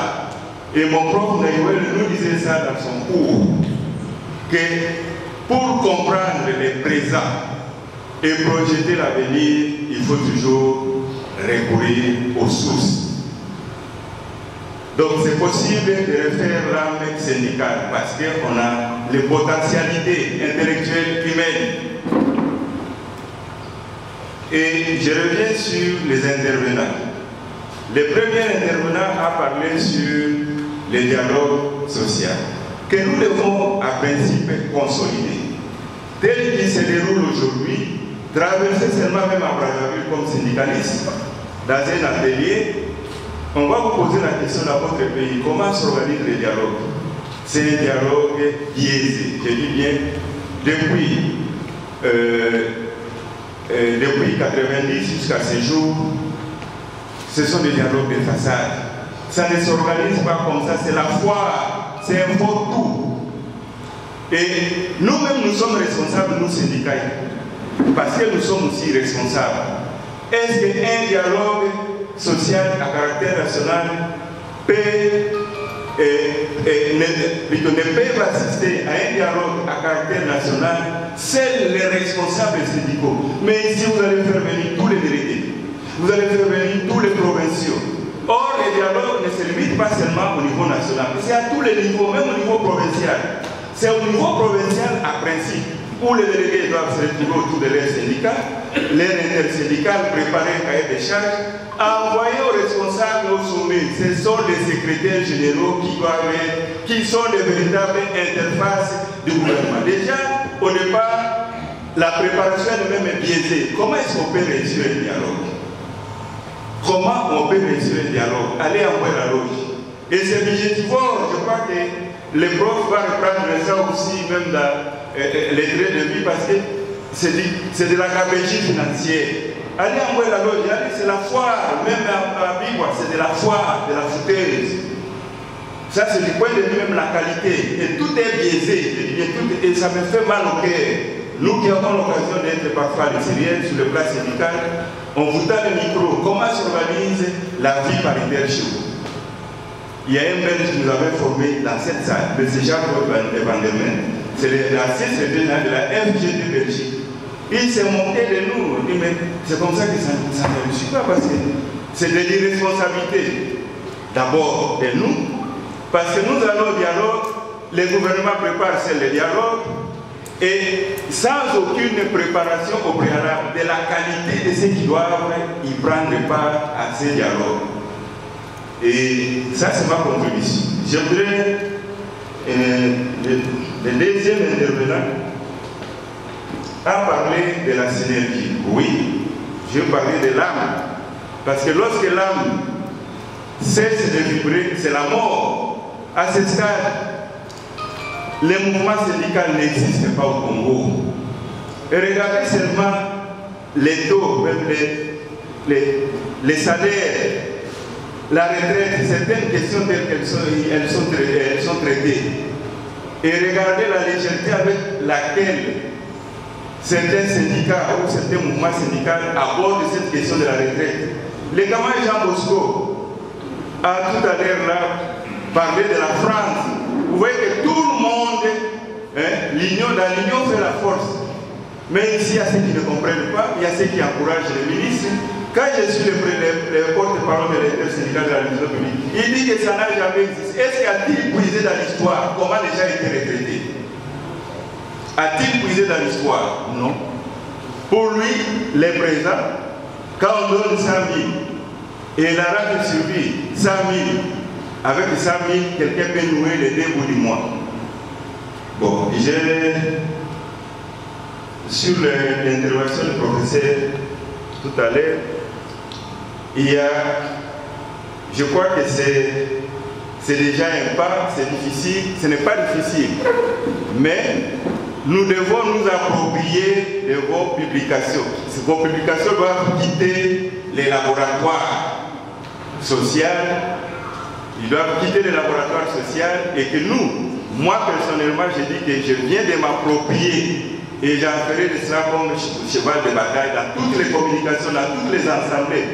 Et mon prof Naïwel nous disait ça dans son cours, que pour comprendre le présent et projeter l'avenir, il faut toujours recourir aux sources. Donc c'est possible de refaire l'âme syndicale parce qu'on a les potentialités intellectuelles humaines. Et je reviens sur les intervenants. Le premier intervenant a parlé sur le dialogue social, que nous devons à principe consolider. Tel qu'il se déroule aujourd'hui, traverser seulement même à Brazzaville comme syndicaliste, dans un atelier, on va vous poser la question dans votre pays, comment s'organise le dialogue? C'est un dialogue biaisé, je dis bien, depuis 90 jusqu'à ce jour, ce sont des dialogues de façade. Ça ne s'organise pas comme ça, c'est la foire, c'est un faux tout. Et nous-mêmes, nous sommes responsables, nous syndicats, parce que nous sommes aussi responsables. Est-ce qu'un dialogue social à caractère national ne peut assister à un dialogue à caractère national, seuls les responsables syndicaux? Mais ici, vous allez faire venir tous les délégués, vous allez faire venir tous les provinciaux. Or, le dialogue ne se limite pas seulement au niveau national, c'est à tous les niveaux, même au niveau provincial. C'est au niveau provincial, à principe, où les délégués doivent se retrouver autour de leurs syndicats, leur intersyndical, préparer un cahier de charges, envoyer aux responsables au sommet. Ce sont les secrétaires généraux qui sont les véritables interfaces du gouvernement. Déjà, au départ, la préparation elle-même est biaisée. Comment est-ce qu'on peut réussir un dialogue? Comment on peut réussir un dialogue? Aller envoyer la loge. Et c'est budgétivore, je crois que les profs vont reprendre ça aussi, même dans les traits de vie, parce que c'est de la gabegie financière. Allez envoyer la loge, c'est la foire, même à Bigwa, c'est de la foire, de la foutaise. Ça, c'est du point de vue même la qualité. Et tout est biaisé. Et ça me fait mal au cœur. Nous qui avons l'occasion d'être parfois à l'extérieur, sur le plan syndical, on vous donne le micro. Comment s'organise la vie paritaire chez vous? Il y a un Belge qui nous avait formé dans cette salle, M. Jacques Vandermen. C'est l'ancien secrétaire de la FG de Belgique. Il s'est moqué de nous. Il dit, mais c'est comme ça que ça ne réussit pas, parce que c'est de l'irresponsabilité. D'abord de nous, parce que nous allons au dialogue, les gouvernements préparent le dialogue, et sans aucune préparation au préalable de la qualité de ceux qui doivent y prendre part à ces dialogues. Et ça, c'est ma contribution. Je voudrais, le deuxième intervenant a parlé de la synergie. Oui, je vais parler de l'âme. Parce que lorsque l'âme cesse de vibrer, c'est la mort. À ce stade, les mouvements syndicaux n'existent pas au Congo. Et regardez seulement les taux, même les salaires, la retraite, certaines questions telles qu'elles sont traitées. Et regardez la légèreté avec laquelle certains syndicats ou certains mouvements syndicaux abordent cette question de la retraite. Le camarade Jean Bosco a tout à l'heure là parlé de la France. Vous voyez que tout le monde, dans l'union fait la force. Mais ici, il y a ceux qui ne comprennent pas, il y a ceux qui encouragent les ministres. Quand je suis le porte-parole de l'intersyndical de la révision publique, il dit que ça n'a jamais existé. Est-ce qu'il a-t-il puisé dans l'histoire comment les gens étaient retraités? A-t-il puisé dans l'histoire? Non. Pour lui, les présents, quand on donne 100 000 et la rate de survie, 100 000, avec 100 000, quelqu'un peut nouer les 2 bouts du mois. Bon, sur l'intervention du professeur tout à l'heure, il y a, je crois que c'est déjà un pas, c'est difficile, ce n'est pas difficile, mais nous devons nous approprier de vos publications. Vos publications doivent quitter les laboratoires sociaux, ils doivent quitter les laboratoires sociaux et que nous, moi personnellement, je dis que je viens de m'approprier et j'en ferai de cela comme cheval de bataille dans toutes les communications, dans toutes les assemblées.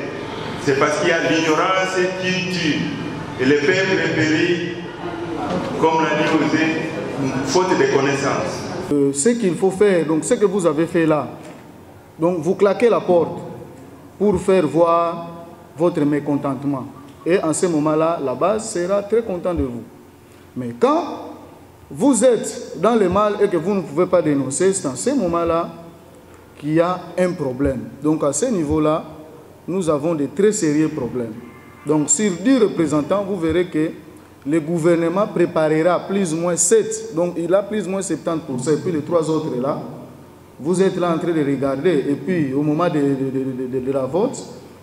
C'est parce qu'il y a l'ignorance qui tue. Et le peuple périt, comme l'a dit José, faute de connaissances. Ce qu'il faut faire, donc ce que vous avez fait là, donc vous claquez la porte pour faire voir votre mécontentement. Et en ce moment-là, la base sera très contente de vous. Mais quand vous êtes dans le mal et que vous ne pouvez pas dénoncer, c'est en ce moment-là qu'il y a un problème. Donc à ce niveau-là, nous avons de très sérieux problèmes. Donc sur 10 représentants, vous verrez que le gouvernement préparera plus ou moins 7. Donc il a plus ou moins 70%. Et puis les 3 autres là, vous êtes là en train de regarder. Et puis au moment de la vote,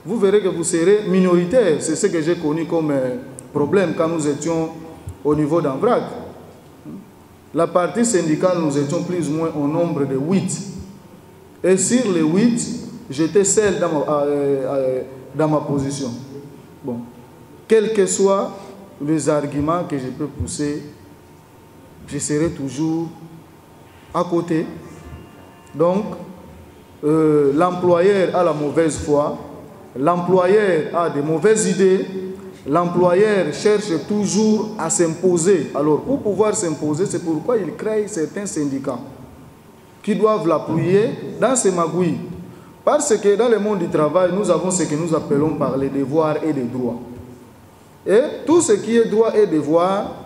vous verrez que vous serez minoritaire. C'est ce que j'ai connu comme problème quand nous étions au niveau d'Anvrac. La partie syndicale, nous étions plus ou moins au nombre de 8. Et sur les 8, j'étais seul dans ma position. Bon. Quels que soient les arguments que je peux pousser, je serai toujours à côté. Donc, l'employeur a la mauvaise foi, l'employeur a de mauvaises idées, l'employeur cherche toujours à s'imposer. Alors, pour pouvoir s'imposer, c'est pourquoi il crée certains syndicats qui doivent l'appuyer dans ses magouilles. Parce que dans le monde du travail, nous avons ce que nous appelons par les devoirs et les droits. Et tout ce qui est droit et devoir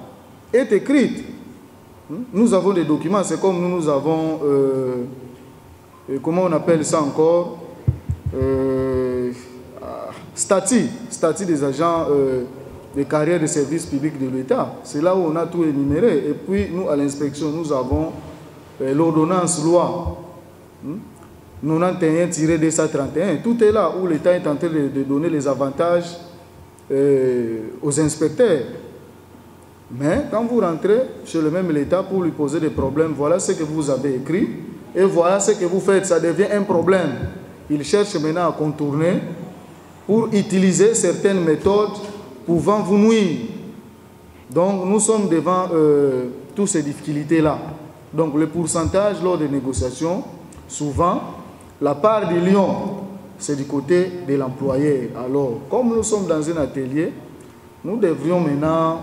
est écrit. Nous avons des documents, c'est comme nous avons, comment on appelle ça encore, statut des agents de carrière de service public de l'État. C'est là où on a tout énuméré. Et puis, nous, à l'inspection, nous avons l'ordonnance loi 91-231. Tout est là où l'État est en train de donner les avantages aux inspecteurs. Mais quand vous rentrez chez le même l'État pour lui poser des problèmes, voilà ce que vous avez écrit et voilà ce que vous faites. Ça devient un problème. Il cherche maintenant à contourner pour utiliser certaines méthodes pouvant vous nuire. Donc nous sommes devant toutes ces difficultés-là. Donc le pourcentage lors des négociations, souvent, la part du lion, c'est du côté de l'employeur. Alors, comme nous sommes dans un atelier, nous devrions maintenant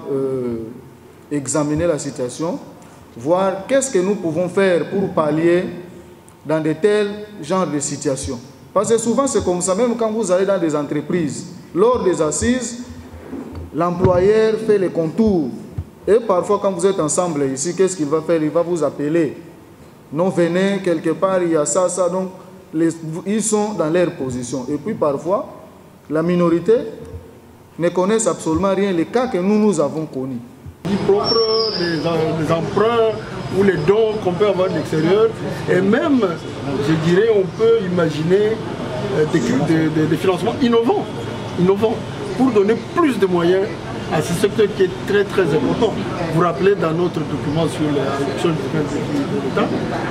examiner la situation, voir qu'est-ce que nous pouvons faire pour pallier dans de tels genres de situations. Parce que souvent c'est comme ça, même quand vous allez dans des entreprises, lors des assises, l'employeur fait les contours. Et parfois quand vous êtes ensemble ici, qu'est-ce qu'il va faire? Il va vous appeler. Non, venez, quelque part, il y a ça, ça. Donc, ils sont dans leur position. Et puis parfois, la minorité ne connaissent absolument rien, les cas que nous avons connus. Propre, les emprunts ou les dons qu'on peut avoir de l'extérieur. Et même, je dirais, on peut imaginer des financements innovants pour donner plus de moyens à ce secteur qui est très très important. Vous vous rappelez dans notre document sur la réduction du gain de l'État,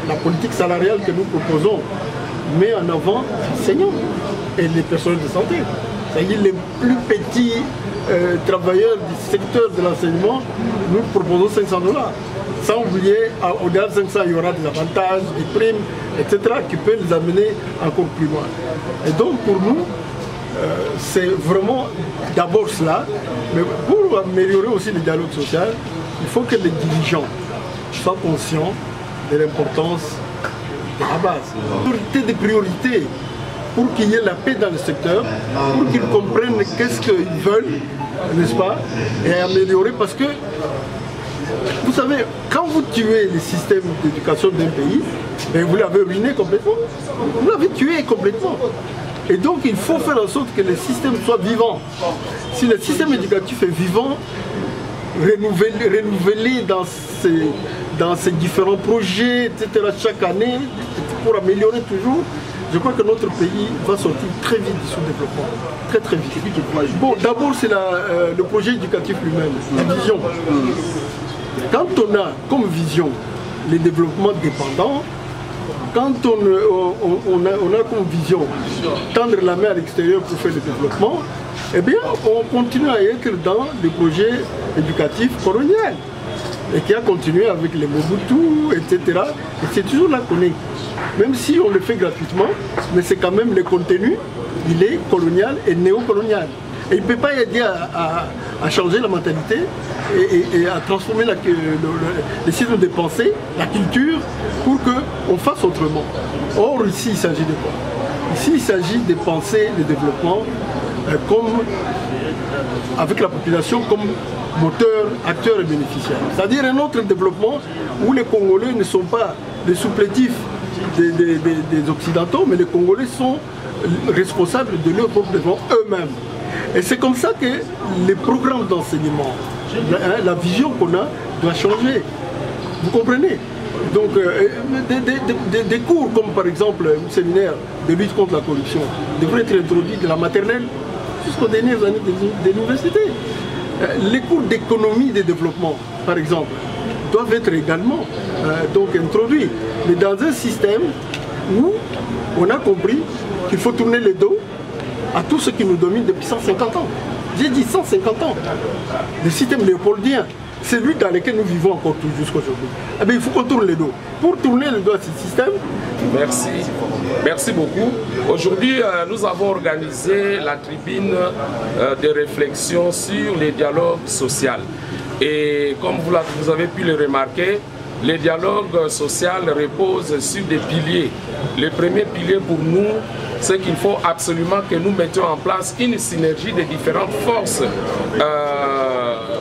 la politique salariale que nous proposons met en avant les enseignants et les personnels de santé. C'est-à-dire les plus petits travailleurs du secteur de l'enseignement, nous proposons 500 $. Sans oublier, au-delà de 500, il y aura des avantages, des primes, etc. qui peuvent les amener encore plus loin. Et donc pour nous, c'est vraiment d'abord cela, mais pour améliorer aussi le dialogue social, il faut que les dirigeants soient conscients de l'importance de la base. Des priorités pour qu'il y ait la paix dans le secteur, pour qu'ils comprennent qu'est-ce qu'ils veulent, n'est-ce pas, et améliorer, parce que, vous savez, quand vous tuez le système d'éducation d'un pays, ben vous l'avez ruiné complètement, vous l'avez tué complètement. Et donc il faut faire en sorte que le système soit vivant. Si le système éducatif est vivant, renouvelé dans ces différents projets, etc., chaque année, pour améliorer toujours, je crois que notre pays va sortir très vite du sous-développement. Très très vite. Bon, d'abord c'est le projet éducatif lui-même, la vision. Quand on a comme vision les développements dépendants, quand on a comme vision tendre la main à l'extérieur pour faire le développement, eh bien on continue à être dans le projet éducatif colonial et qui a continué avec les Mobutu, etc. Et c'est toujours là qu'on est. Même si on le fait gratuitement, mais c'est quand même le contenu, il est colonial et néocolonial. Et il ne peut pas aider à changer la mentalité et à transformer le système de pensée, la culture, pour qu'on fasse autrement. Or, ici, il s'agit de quoi? Ici, il s'agit de penser le développement avec la population comme moteur, acteur et bénéficiaire. C'est-à-dire un autre développement où les Congolais ne sont pas les supplétifs des Occidentaux, mais les Congolais sont responsables de leur propre développement eux-mêmes. Et c'est comme ça que les programmes d'enseignement, la vision qu'on a doit changer. Vous comprenez? Donc des cours comme par exemple un séminaire de lutte contre la corruption devraient être introduits de la maternelle jusqu'aux dernières années de l'université. Les cours d'économie de développement, par exemple, doivent être également introduits. Mais dans un système où on a compris qu'il faut tourner le dos à tout ce qui nous domine depuis 150 ans. J'ai dit 150 ans. Le système léopoldien, c'est lui dans lequel nous vivons encore jusqu'à aujourd'hui. Eh bien, il faut qu'on tourne le dos. Pour tourner le dos à ce système... Merci. Merci beaucoup. Aujourd'hui, nous avons organisé la tribune de réflexion sur les dialogues sociaux. Et comme vous avez pu le remarquer, le dialogue social repose sur des piliers. Le premier pilier pour nous, c'est qu'il faut absolument que nous mettions en place une synergie des différentes forces,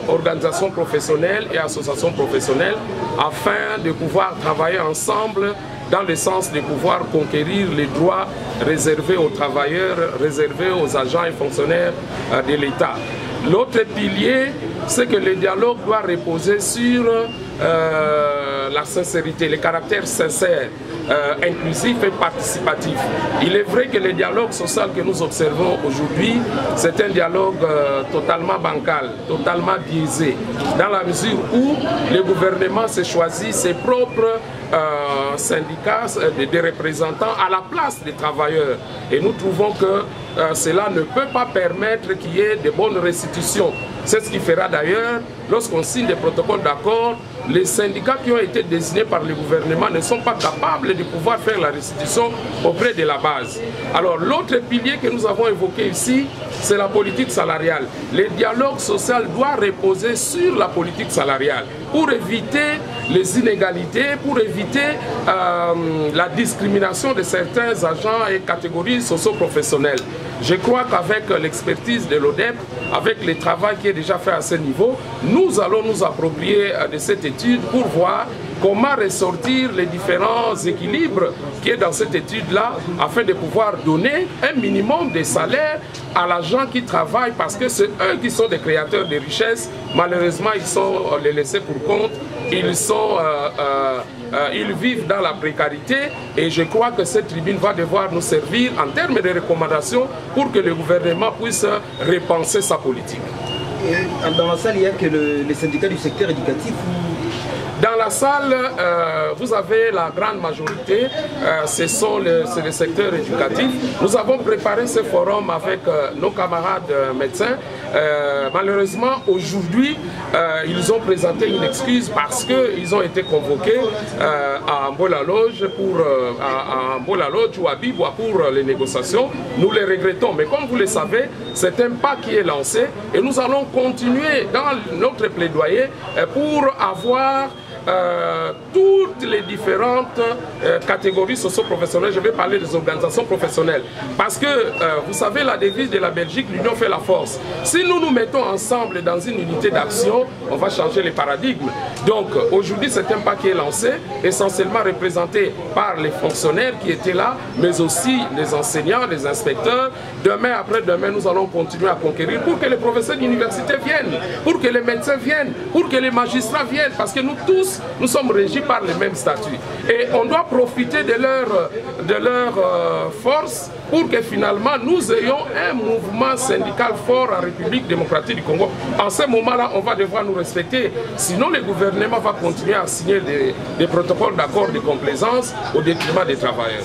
organisations professionnelles et associations professionnelles, afin de pouvoir travailler ensemble dans le sens de pouvoir conquérir les droits réservés aux travailleurs, réservés aux agents et fonctionnaires de l'État. L'autre pilier, c'est que le dialogue doit reposer sur la sincérité, le caractère sincère, inclusif et participatif. Il est vrai que le dialogue social que nous observons aujourd'hui, c'est un dialogue totalement bancal, totalement biaisé, dans la mesure où le gouvernement s'est choisi ses propres syndicats, des représentants à la place des travailleurs. Et nous trouvons que cela ne peut pas permettre qu'il y ait de bonnes restitutions. C'est ce qui fera d'ailleurs lorsqu'on signe des protocoles d'accord, les syndicats qui ont été désignés par le gouvernement ne sont pas capables de pouvoir faire la restitution auprès de la base. Alors l'autre pilier que nous avons évoqué ici, c'est la politique salariale. Le dialogue social doit reposer sur la politique salariale pour éviter les inégalités, pour éviter la discrimination de certains agents et catégories socio-professionnelles. Je crois qu'avec l'expertise de l'ODEP, avec le travail qui est déjà fait à ce niveau, nous allons nous approprier de cette étude pour voir comment ressortir les différents équilibres qui est dans cette étude-là, afin de pouvoir donner un minimum de salaire à l'agent qui travaille, parce que c'est eux qui sont des créateurs de richesses. Malheureusement, ils sont les laissés pour compte, ils vivent dans la précarité, et je crois que cette tribune va devoir nous servir en termes de recommandations pour que le gouvernement puisse repenser sa politique. Et dans la salle, il n'y a que les syndicats du secteur éducatif. Dans la salle, vous avez la grande majorité, c'est le secteur éducatif. Nous avons préparé ce forum avec nos camarades médecins. Malheureusement, aujourd'hui, ils ont présenté une excuse parce qu'ils ont été convoqués à Mbola Lodge ou à Bibwa pour les négociations. Nous les regrettons, mais comme vous le savez, c'est un pas qui est lancé et nous allons continuer dans notre plaidoyer pour avoir toutes les différentes catégories socio-professionnelles. Je vais parler des organisations professionnelles. Parce que, vous savez, la devise de la Belgique, l'union fait la force. Si nous nous mettons ensemble dans une unité d'action, on va changer les paradigmes. Donc, aujourd'hui, c'est un pas qui est lancé, essentiellement représenté par les fonctionnaires qui étaient là, mais aussi les enseignants, les inspecteurs. Demain, après-demain, nous allons continuer à conquérir pour que les professeurs d'université viennent, pour que les médecins viennent, pour que les magistrats viennent, parce que nous tous, nous sommes régis par les mêmes statuts. Et on doit profiter de leur force pour que finalement nous ayons un mouvement syndical fort en République démocratique du Congo. En ce moment-là, on va devoir nous respecter. Sinon, le gouvernement va continuer à signer des protocoles d'accord de complaisance au détriment des travailleurs.